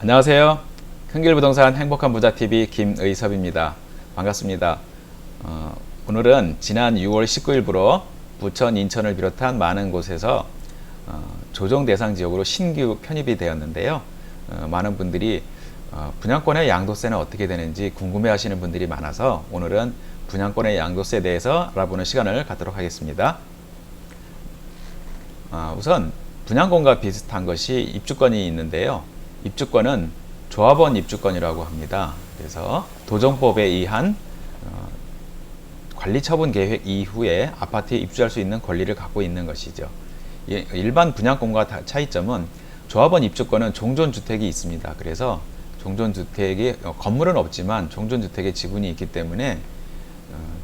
안녕하세요. 큰길부동산 행복한 부자TV 김의섭입니다. 반갑습니다. 오늘은 지난 6월 19일부로 부천, 인천을 비롯한 많은 곳에서 조정 대상 지역으로 신규 편입이 되었는데요. 많은 분들이 분양권의 양도세는 어떻게 되는지 궁금해 하시는 분들이 많아서 오늘은 분양권의 양도세에 대해서 알아보는 시간을 갖도록 하겠습니다. 우선 분양권과 비슷한 것이 입주권이 있는데요. 입주권은 조합원 입주권이라고 합니다. 그래서 도정법에 의한 관리처분 계획 이후에 아파트에 입주할 수 있는 권리를 갖고 있는 것이죠. 일반 분양권과 차이점은 조합원 입주권은 종전주택이 있습니다. 그래서 종전주택이 건물은 없지만 종전주택의 지분이 있기 때문에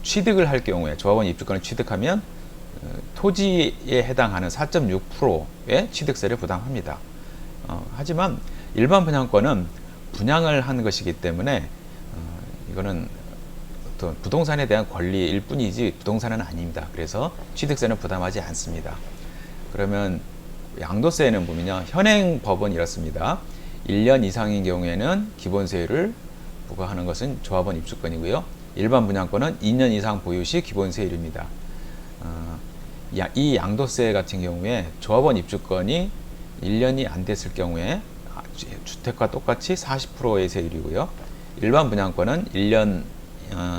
취득을 할 경우에 조합원 입주권을 취득하면 토지에 해당하는 4.6%의 취득세를 부담합니다. 하지만 일반 분양권은 분양을 한 것이기 때문에 이거는 어떤 부동산에 대한 권리일 뿐이지 부동산은 아닙니다. 그래서 취득세는 부담하지 않습니다. 그러면 양도세는 보면요, 현행 법은 이렇습니다. 1년 이상인 경우에는 기본세율을 부과하는 것은 조합원 입주권이고요. 일반 분양권은 2년 이상 보유 시 기본세율입니다. 이 양도세 같은 경우에 조합원 입주권이 1년이 안 됐을 경우에 주택과 똑같이 40%의 세율이고요. 일반 분양권은 1년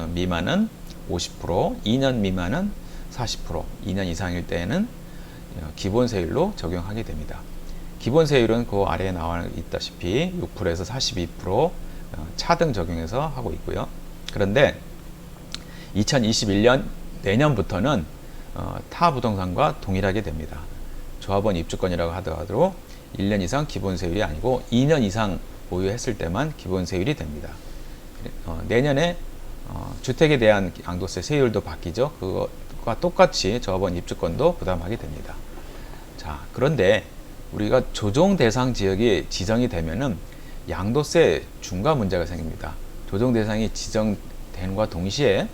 미만은 50%, 2년 미만은 40%, 2년 이상일 때에는 기본세율로 적용하게 됩니다. 기본세율은 그 아래에 나와 있다시피 6%에서 42% 차등 적용해서 하고 있고요. 그런데 2021년 내년부터는 타 부동산과 동일하게 됩니다. 조합원 입주권이라고 하더라도 1년 이상 기본세율이 아니고 2년 이상 보유했을 때만 기본세율이 됩니다. 내년에 주택에 대한 양도세 세율도 바뀌죠. 그것과 똑같이 조합원 입주권도 부담하게 됩니다. 자, 그런데 우리가 조정 대상 지역이 지정이 되면은 양도세 중과 문제가 생깁니다. 조정 대상이 지정된과 동시에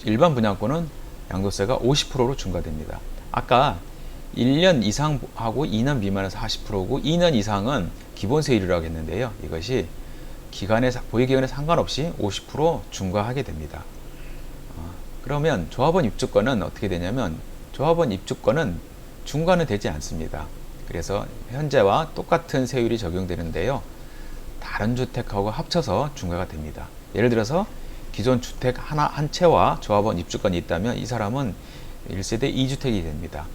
일반 분양권은 양도세가 50%로 중과됩니다. 아까 1년 이상하고 2년 미만은 40%고 2년 이상은 기본세율이라고 했는데요. 이것이 보유기간에 상관없이 50% 중과하게 됩니다. 그러면 조합원 입주권은 어떻게 되냐면 조합원 입주권은 중과는 되지 않습니다. 그래서 현재와 똑같은 세율이 적용되는데요. 다른 주택하고 합쳐서 중과가 됩니다. 예를 들어서 기존 주택 한 채와 조합원 입주권이 있다면 이 사람은 1세대 2주택이 됩니다.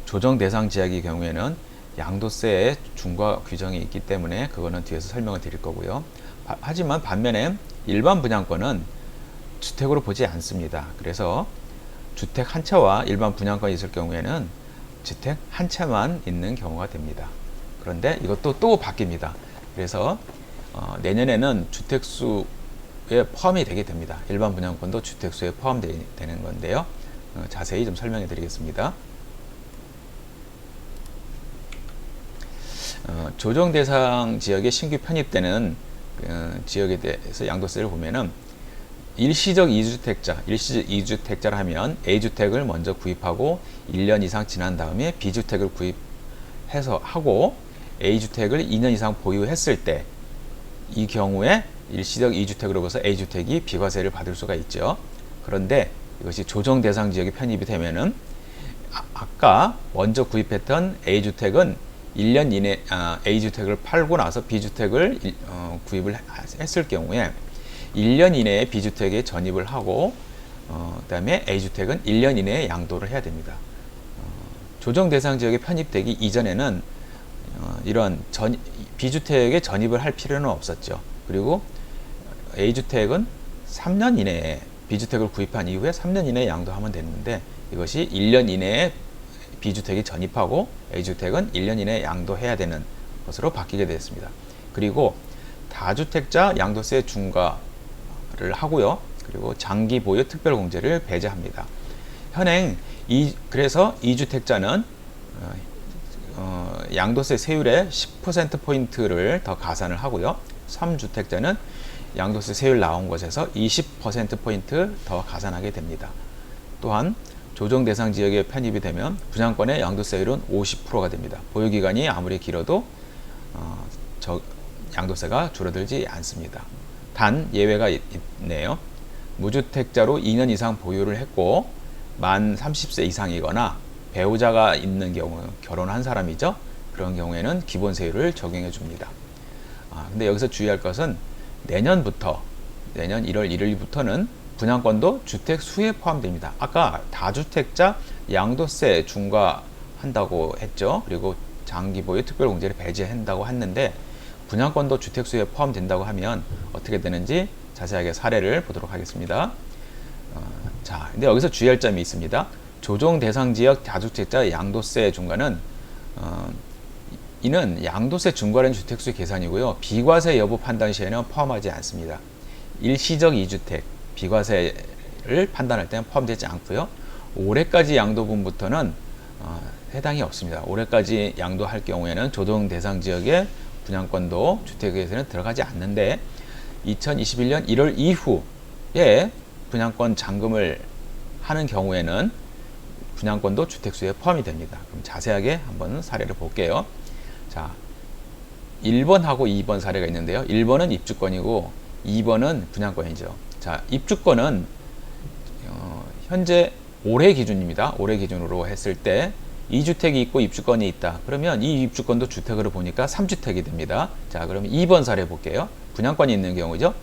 조정 대상 지역의 경우에는 양도세의 중과 규정이 있기 때문에 그거는 뒤에서 설명을 드릴 거고요. 하지만 반면에 일반 분양권은 주택으로 보지 않습니다. 그래서 주택 한 채와 일반 분양권이 있을 경우에는 주택 한 채만 있는 경우가 됩니다. 그런데 이것도 또 바뀝니다. 그래서 내년에는 주택수에 포함이 되게 됩니다. 일반 분양권도 주택수에 포함되는 건데요. 자세히 좀 설명해 드리겠습니다. 조정 대상 지역에 신규 편입되는 지역에 대해서 양도세를 보면은 일시적 2주택자를 하면 A주택을 먼저 구입하고 1년 이상 지난 다음에 B주택을 구입해서 하고 A주택을 2년 이상 보유했을 때 이 경우에 일시적 2주택으로부터 A주택이 비과세를 받을 수가 있죠. 그런데 이것이 조정 대상 지역에 편입이 되면은 아까 먼저 구입했던 A주택은 1년 이내 A주택을 팔고 나서 B주택을 구입을 했을 경우에 1년 이내에 B주택에 전입을 하고 그 다음에 A주택은 1년 이내에 양도를 해야 됩니다. 조정 대상 지역에 편입되기 이전에는 이런 B주택에 전입을 할 필요는 없었죠. 그리고 A주택은 3년 이내에 B주택을 구입한 이후에 3년 이내에 양도하면 되는데 이것이 1년 이내에 B주택이 전입하고 A주택은 1년 이내에 양도해야 되는 것으로 바뀌게 되었습니다. 그리고 다주택자 양도세 중과를 하고요. 그리고 장기 보유 특별공제를 배제합니다. 현행 그래서 2주택자는 양도세 세율의 10%포인트를 더 가산을 하고요. 3주택자는 양도세 세율 나온 것에서 20%포인트 더 가산하게 됩니다. 또한 조정 대상 지역에 편입이 되면 분양권의 양도세율은 50%가 됩니다. 보유기간이 아무리 길어도 양도세가 줄어들지 않습니다. 단 예외가 있네요. 무주택자로 2년 이상 보유를 했고 만 30세 이상이거나 배우자가 있는 경우, 결혼한 사람이죠. 그런 경우에는 기본세율을 적용해 줍니다. 근데 여기서 주의할 것은 내년 1월 1일부터는 분양권도 주택 수에 포함됩니다. 아까 다주택자 양도세 중과한다고 했죠. 그리고 장기 보유 특별공제를 배제한다고 했는데 분양권도 주택 수에 포함된다고 하면 어떻게 되는지 자세하게 사례를 보도록 하겠습니다. 자, 근데 여기서 주의할 점이 있습니다. 조정 대상 지역 다주택자 양도세 중과는 이는 양도세 중과된 주택수 계산이고요. 비과세 여부 판단 시에는 포함하지 않습니다. 일시적 2주택 비과세를 판단할 때는 포함되지 않고요. 올해까지 양도분부터는 해당이 없습니다. 올해까지 양도할 경우에는 조정 대상 지역의 분양권도 주택에서는 들어가지 않는데 2021년 1월 이후에 분양권 잔금을 하는 경우에는 분양권도 주택수에 포함이 됩니다. 그럼 자세하게 한번 사례를 볼게요. 자, 1번하고 2번 사례가 있는데요. 1번은 입주권이고 2번은 분양권이죠. 자, 입주권은 현재 올해 기준입니다. 올해 기준으로 했을 때 2주택이 있고 입주권이 있다. 그러면 이 입주권도 주택으로 보니까 3주택이 됩니다. 자, 그럼 2번 사례 볼게요. 분양권이 있는 경우죠.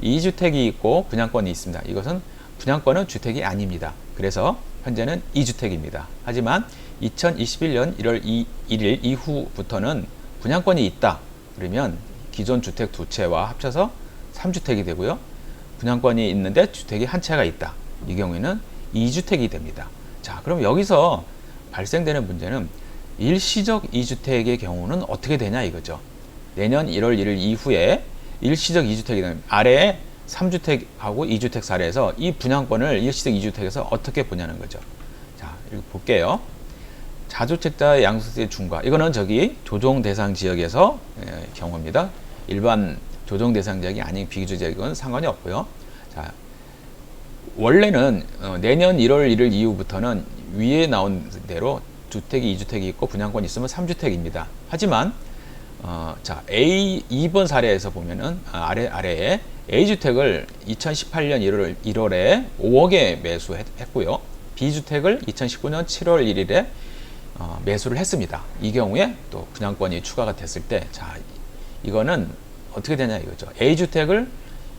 2주택이 있고 분양권이 있습니다. 이것은 분양권은 주택이 아닙니다. 그래서 현재는 2주택입니다. 하지만 2021년 1월 1일 이후부터는 분양권이 있다. 그러면 기존 주택 두 채와 합쳐서 3주택이 되고요. 분양권이 있는데 주택이 한 채가 있다. 이 경우에는 2주택이 됩니다. 자, 그럼 여기서 발생되는 문제는 일시적 2주택의 경우는 어떻게 되냐 이거죠. 내년 1월 1일 이후에 일시적 2주택이 되면 아래에 3주택하고 2주택 사례에서 이 분양권을 일시적 2주택에서 어떻게 보냐는 거죠. 자, 여기 볼게요. 다주택자 양도세 중과 이거는 조정 대상 지역에서 경우입니다. 일반 조정 대상 지역이 아닌 비규제 지역은 상관이 없고요. 자, 원래는 내년 1월 1일 이후부터는 위에 나온 대로 주택이 2주택이 있고 분양권이 있으면 3주택입니다. 하지만 자, A2번 사례에서 보면은 아래에 A주택을 2018년 1월에 5억에 매수했고요. B주택을 2019년 7월 1일에 매수를 했습니다. 이 경우에 또 분양권이 추가가 됐을 때, 자, 이거는 어떻게 되냐 이거죠. A주택을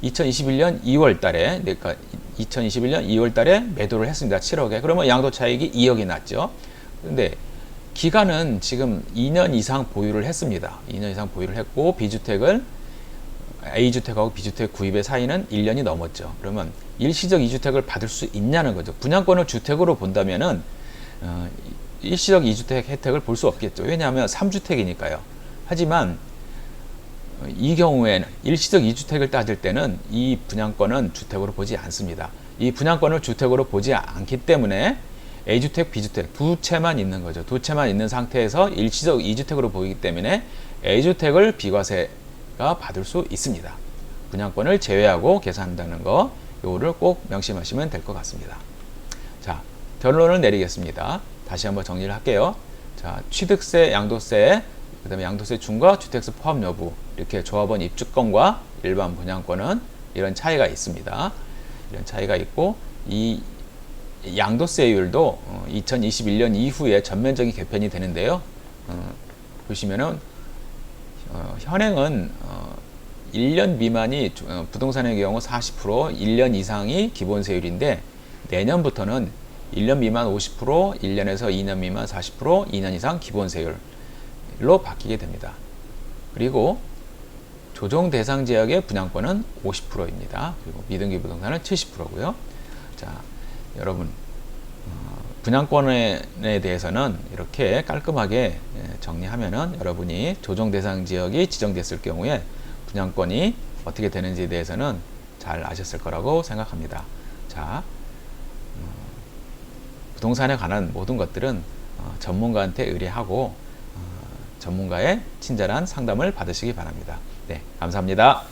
2021년 2월 달에, 그러니까 2021년 2월 달에 매도를 했습니다. 7억에. 그러면 양도 차익이 2억이 났죠. 근데 기간은 지금 2년 이상 보유를 했습니다. 2년 이상 보유를 했고, B주택을 A주택하고 B주택 구입의 사이는 1년이 넘었죠. 그러면 일시적 2주택을 받을 수 있냐는 거죠. 분양권을 주택으로 본다면은 일시적 2주택 혜택을 볼 수 없겠죠. 왜냐하면 3주택이니까요. 하지만 이 경우에는 일시적 2주택을 따질 때는 이 분양권은 주택으로 보지 않습니다. 이 분양권을 주택으로 보지 않기 때문에 A주택, B주택 두 채만 있는 거죠. 두 채만 있는 상태에서 일시적 2주택으로 보이기 때문에 A주택을 비과세가 받을 수 있습니다. 분양권을 제외하고 계산한다는 거, 요거를 꼭 명심하시면 될 것 같습니다. 자, 결론을 내리겠습니다. 다시 한번 정리를 할게요. 자, 취득세, 양도세, 그 다음에 양도세 중과 주택세 포함 여부, 이렇게 조합원 입주권과 일반 분양권은 이런 차이가 있습니다. 이런 차이가 있고, 이 양도세율도 2021년 이후에 전면적인 개편이 되는데요. 보시면은 현행은 1년 미만이 부동산의 경우 40%, 1년 이상이 기본세율인데 내년부터는 1년 미만 50%, 1년에서 2년 미만 40%, 2년 이상 기본세율로 바뀌게 됩니다. 그리고 조정 대상 지역의 분양권은 50%입니다. 그리고 미등기 부동산은 70%고요. 자, 여러분, 분양권에 대해서는 이렇게 깔끔하게 정리하면은 여러분이 조정 대상 지역이 지정됐을 경우에 분양권이 어떻게 되는지에 대해서는 잘 아셨을 거라고 생각합니다. 자, 부동산에 관한 모든 것들은 전문가한테 의뢰하고 전문가의 친절한 상담을 받으시기 바랍니다. 네, 감사합니다.